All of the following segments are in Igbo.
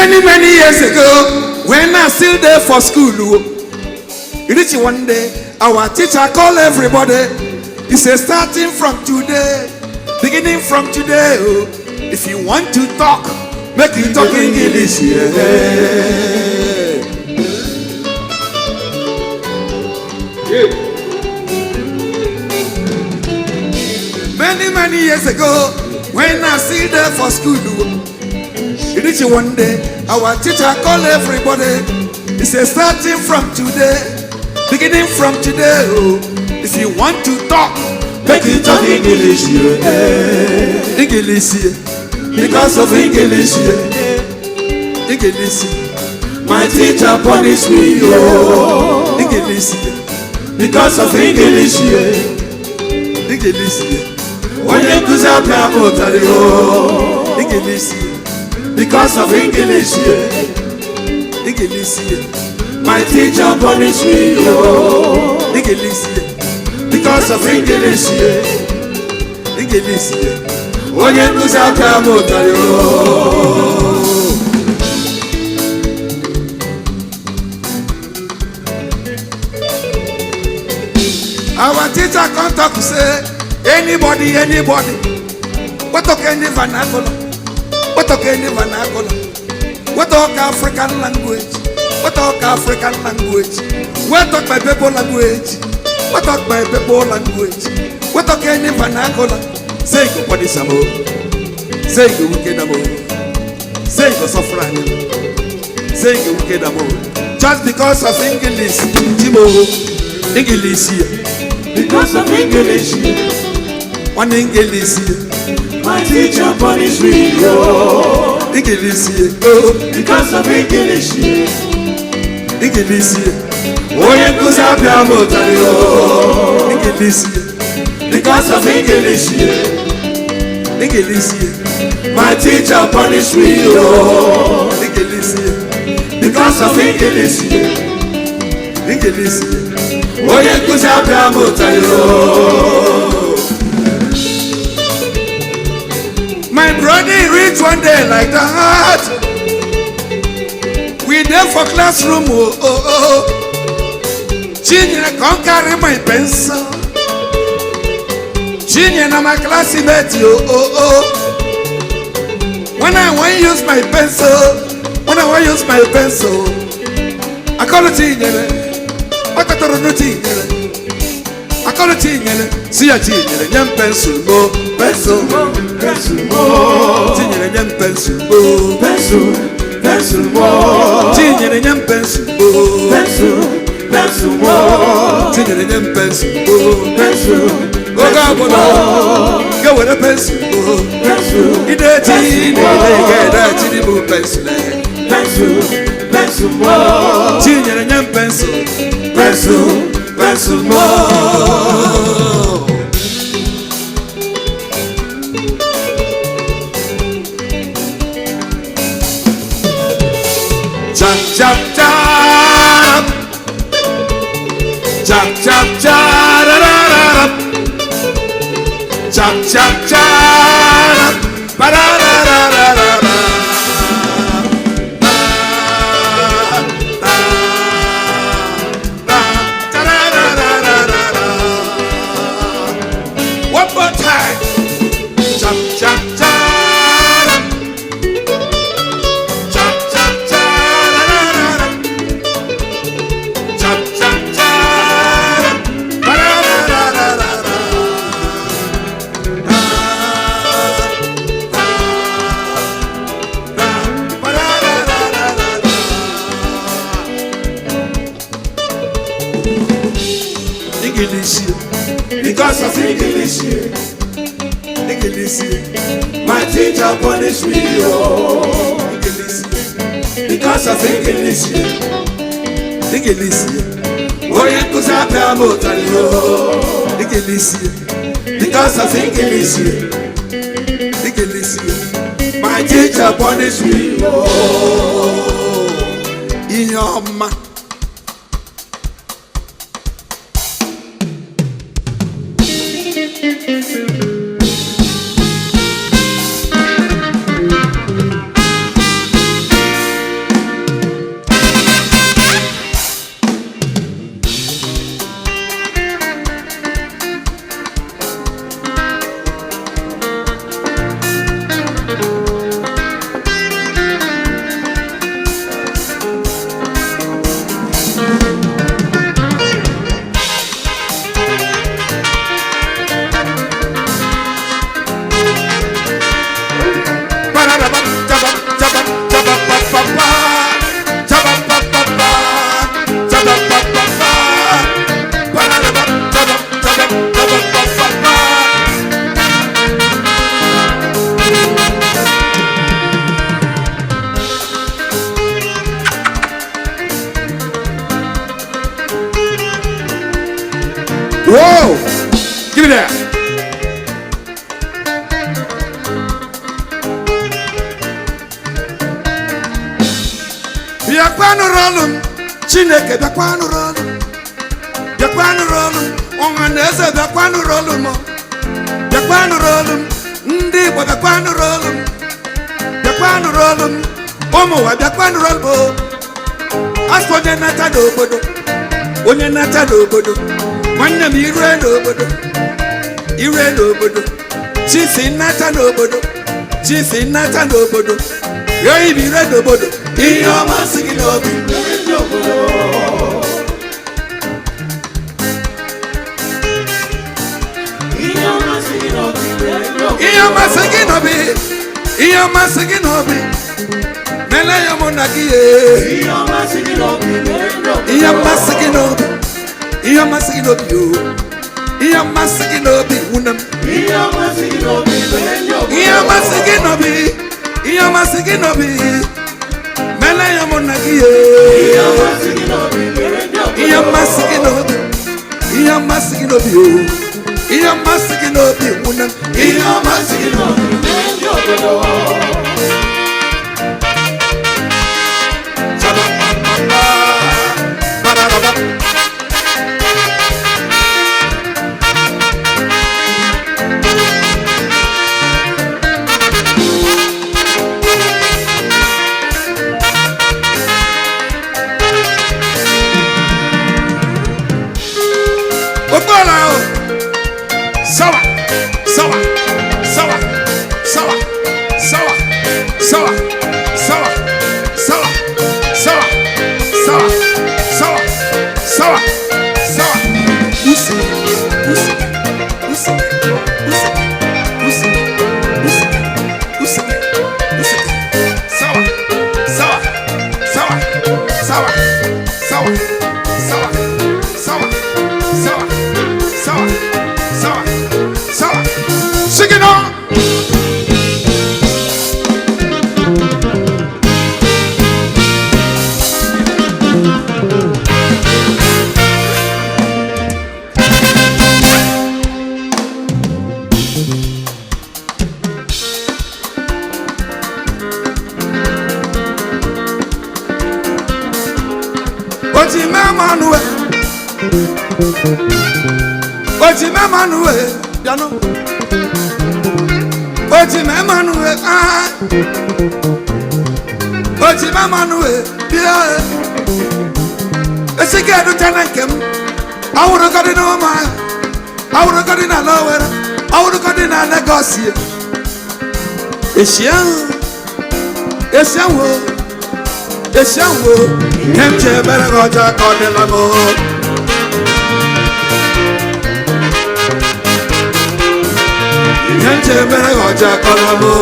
Many years ago, when I still there for school, reach one day, our teacher call everybody. He said, starting from today, beginning from today, oh, if you want to talk, make you talk English. Yeah. Many years ago, when I still there for school, reach one day, our teacher call everybody. He said, starting from today, beginning from today, oh, if you want to talk, make you talk English. Yeah. English, yeah. Because of English, yeah. English, yeah. My teacher punished me, oh. English, yeah. Because of English, yeah. English, yeah. When you go out there, oh. English, yeah. Because of English, yeah. English, yeah. My teacher punished me, oh. English, yeah. Because of English, yeah. English, yeah. When you go out there, oh. Our teacher can't talk to say anybody. What talk any vernacular? What talk any vernacular? What talk African language? What talk African language? What talk my people language? What talk my people language? What talk any vernacular? Say go body samo. Say go wicked amo. Say go suffering. Say go wicked amo. Just because of English, Jimo, English here. Because of English, one English, my teacher punished me, oh. English, oh. Because of English, English, oh, you go out there, oh. English, because of English, English, my teacher punished me, oh. English, because of English, English. Oh, you go out there, my brother reached one day like that. We there for classroom, oh. Chinya can't carry my pencil. Chinya na my classmate, oh. When I want to use my pencil, I call it Chinya. I call it Chinyele. See a Chinyele, young pencil, pencil, Chinyele, young pencil, Chinyele, young pencil, Chinyele, young pencil, go with a pencil, it is pencil, Chinyele, young pencil. Pencil more. Chop, chop, chop. Chop, chop, chop. Chop, chop, chop. Because of English, my teacher punished me, oh. Because of English, oh, you could have a motor, oh. Because of English, my teacher punished me, oh. In your mind. bịakwanụ rọlụ m Chineke bịakwanụ rọlụ bịakwanụ rọlụ m ọha na eze bịakwanụ rọlụ m bịakwanụ rọlụ m ndị Igbo bịakwanụ rọlụ m bịakwanụ rọlụ m ụmụ ụwa bịakwanụ rọlụ m afọ onye nata n'obodo onye nata n'obodo nwanne m irue n'obodo chifi nata n'obodo chifi nata n'obodo yoyi bi ire n'obodo ihe ọma si gị n'obi ihe ọma si gị n'obi ihe ọma si gị n'obi mele ya mụ na gị ihe ọma si gị n'obi ihe ọma si gị n'obi ihe ọma si gị n'obi ihe ọma si gị n'obi nwunye m ihe ọma si gị n'obi ihe ọma si gị n'obi ihe ọma si gị n'obi mele ya mụ na gị ihe ọma si gị n'obi ihe ọma si gị n'obi ihe ọma si gị n'obi ihe ọma si gị n'obi nwunye m ihe ọma si gị n'obi Piano. Ojime Manue, Ojime Manue, Pia. Esike do Tanankem. I would have got in over my. I would have got in a lower. I would have got in a negotiate. Esian. Hemche Beragoja Cordelamo. Hemche Beragoja Cordelamo.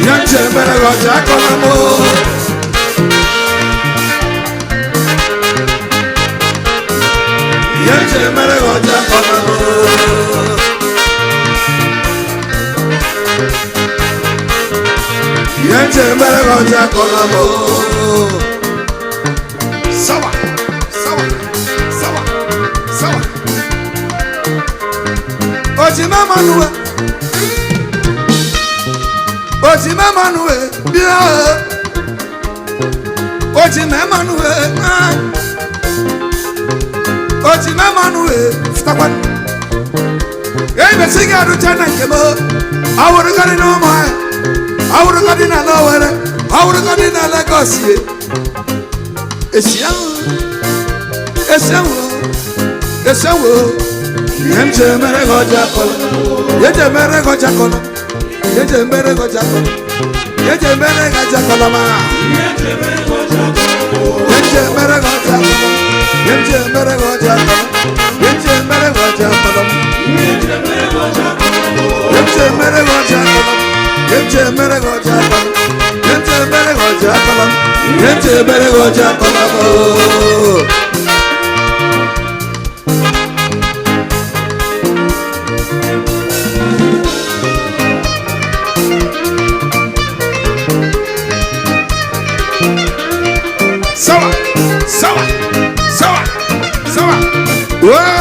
Hemche Beragoja Cordelamo. Hemche Beragoja Cordelamo. Yente Beragoja Cordelamo. Sawa. Ojime Manue, Bia. Ojime Manue, Stakwan. Hey, the singer to Tanakemo. I would have got it on my. I would have got in a lower. I would have got in a legacy. It's young. Yemche Beragoja Cordelamo. Yemche Beragoja Cordelamo. Yemche Beragoja Cordelamo. Yemche Beragoja Cordelamo. Yemche Beragoja Cordelamo. Yemche Beragoja Cordelamo. Yemche Beragoja Cordelamo. Yemche Beragoja Cordelamo. Yemche Beragoja Cordelamo. Yemche Beragoja Cordelamo. Yemche Beragoja Cordelamo. Sawa. Whoa!